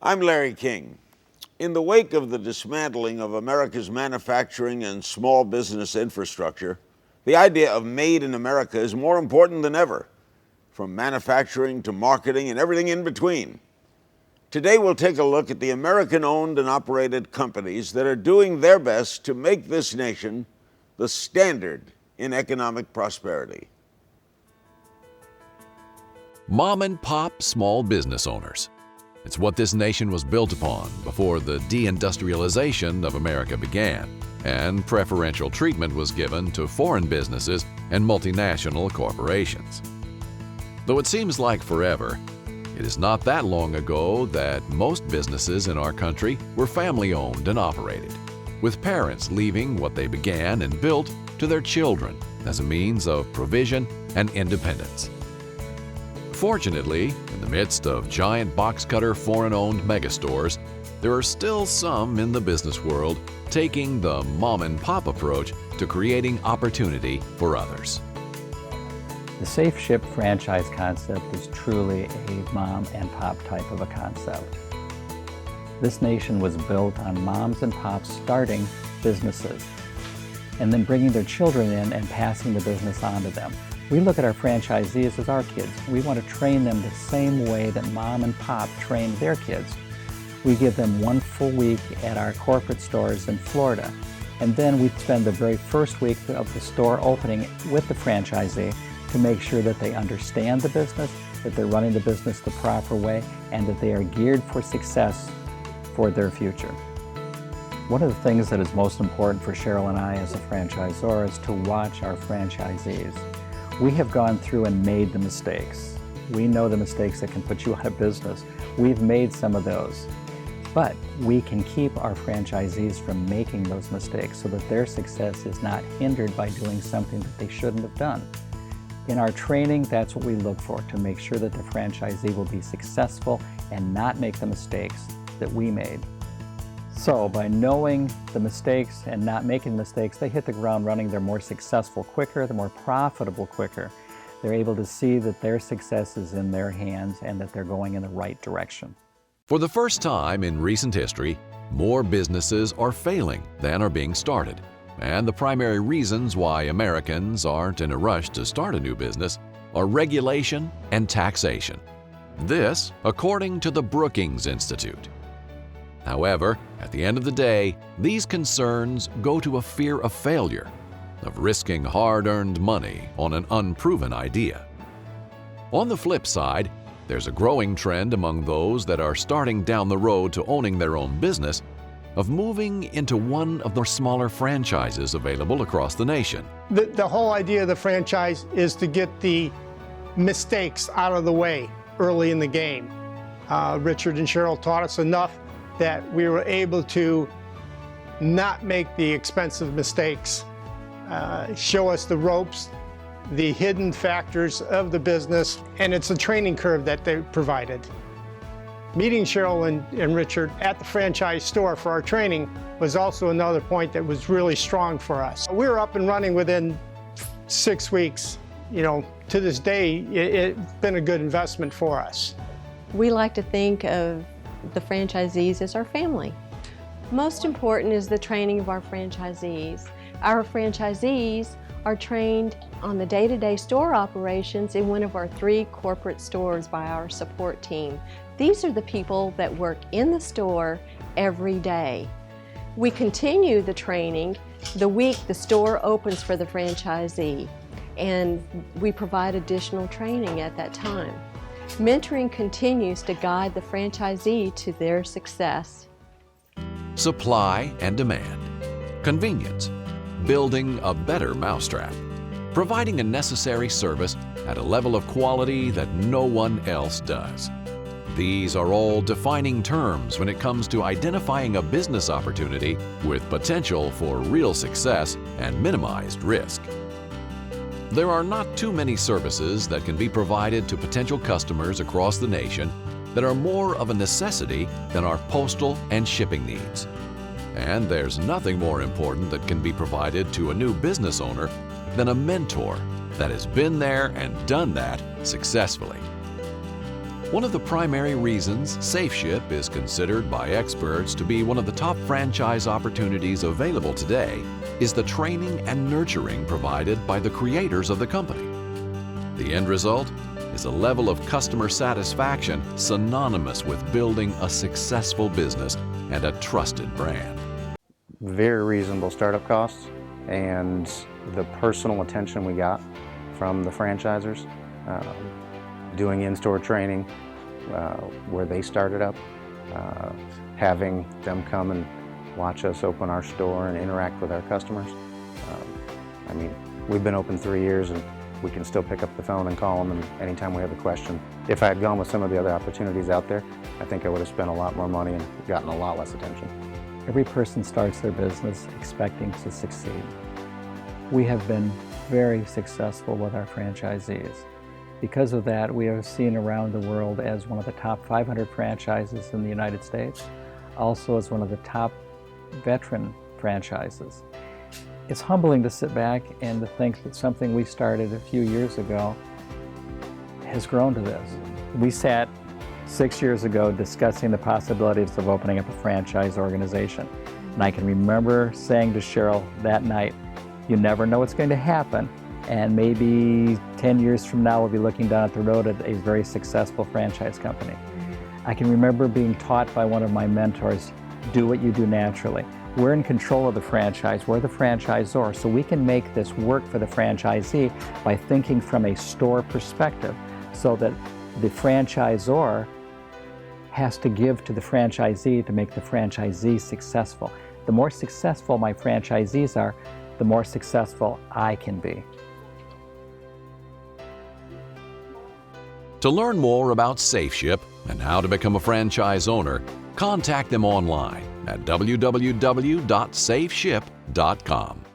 I'm Larry King. In the wake of the dismantling of America's manufacturing and small business infrastructure, the idea of Made in America is more important than ever, from manufacturing to marketing and everything in between. Today, we'll take a look at the American-owned and operated companies that are doing their best to make this nation the standard in economic prosperity. Mom and pop small business owners. It's what this nation was built upon before the deindustrialization of America began, and preferential treatment was given to foreign businesses and multinational corporations. Though it seems like forever, it is not that long ago that most businesses in our country were family-owned and operated, with parents leaving what they began and built to their children as a means of provision and independence. Fortunately, in the midst of giant box-cutter foreign-owned megastores, there are still some in the business world taking the mom-and-pop approach to creating opportunity for others. The Safe Ship franchise concept is truly a mom and pop type of a concept. This nation was built on moms and pops starting businesses and then bringing their children in and passing the business on to them. We look at our franchisees as our kids. We want to train them the same way that mom and pop trained their kids. We give them 1 full week at our corporate stores in Florida, and then we spend the very first week of the store opening with the franchisee to make sure that they understand the business, that they're running the business the proper way, and that they are geared for success for their future. One of the things that is most important for Cheryl and I as a franchisor is to watch our franchisees. We have gone through and made the mistakes. We know the mistakes that can put you out of business. We've made some of those. But we can keep our franchisees from making those mistakes so that their success is not hindered by doing something that they shouldn't have done. In our training, that's what we look for, to make sure that the franchisee will be successful and not make the mistakes that we made. So by knowing the mistakes and not making mistakes, they hit the ground running. They're more successful quicker, they're more profitable quicker. They're able to see that their success is in their hands and that they're going in the right direction. For the first time in recent history, more businesses are failing than are being started. And the primary reasons why Americans aren't in a rush to start a new business are regulation and taxation. This, according to the Brookings Institute. However, at the end of the day, these concerns go to a fear of failure, of risking hard-earned money on an unproven idea. On the flip side, there's a growing trend among those that are starting down the road to owning their own business of moving into one of the smaller franchises available across the nation. The whole idea of the franchise is to get the mistakes out of the way early in the game. Richard and Cheryl taught us enough that we were able to not make the expensive mistakes, show us the ropes, the hidden factors of the business, and it's a training curve that they provided. Meeting Cheryl and Richard at the franchise store for our training was also another point that was really strong for us. We were up and running within 6 weeks. You know, to this day, it's been a good investment for us. We like to think of the franchisees as our family. Most important is the training of our franchisees. Our franchisees are trained on the day-to-day store operations in one of our 3 corporate stores by our support team. These are the people that work in the store every day. We continue the training the week the store opens for the franchisee, and we provide additional training at that time. Mentoring continues to guide the franchisee to their success. Supply and demand, convenience, building a better mousetrap, providing a necessary service at a level of quality that no one else does. These are all defining terms when it comes to identifying a business opportunity with potential for real success and minimized risk. There are not too many services that can be provided to potential customers across the nation that are more of a necessity than our postal and shipping needs. And there's nothing more important that can be provided to a new business owner than a mentor that has been there and done that successfully. One of the primary reasons SafeShip is considered by experts to be one of the top franchise opportunities available today is the training and nurturing provided by the creators of the company. The end result is a level of customer satisfaction synonymous with building a successful business and a trusted brand. Very reasonable startup costs, and the personal attention we got from the franchisors, doing in-store training where they started up, having them come and watch us open our store and interact with our customers. I mean, we've been open 3 years and we can still pick up the phone and call them, and anytime we have a question. If I had gone with some of the other opportunities out there, I think I would have spent a lot more money and gotten a lot less attention. Every person starts their business expecting to succeed. We have been very successful with our franchisees. Because of that, we are seen around the world as one of the top 500 franchises in the United States, also as one of the top veteran franchises. It's humbling to sit back and to think that something we started a few years ago has grown to this. We sat 6 years ago discussing the possibilities of opening up a franchise organization. And I can remember saying to Cheryl that night, you never know what's going to happen, and maybe 10 years from now we'll be looking down at the road at a very successful franchise company. I can remember being taught by one of my mentors, do what you do naturally. We're in control of the franchise, we're the franchisor, so we can make this work for the franchisee by thinking from a store perspective, so that the franchisor has to give to the franchisee to make the franchisee successful. The more successful my franchisees are, the more successful I can be. To learn more about SafeShip and how to become a franchise owner, contact them online at www.safeship.com.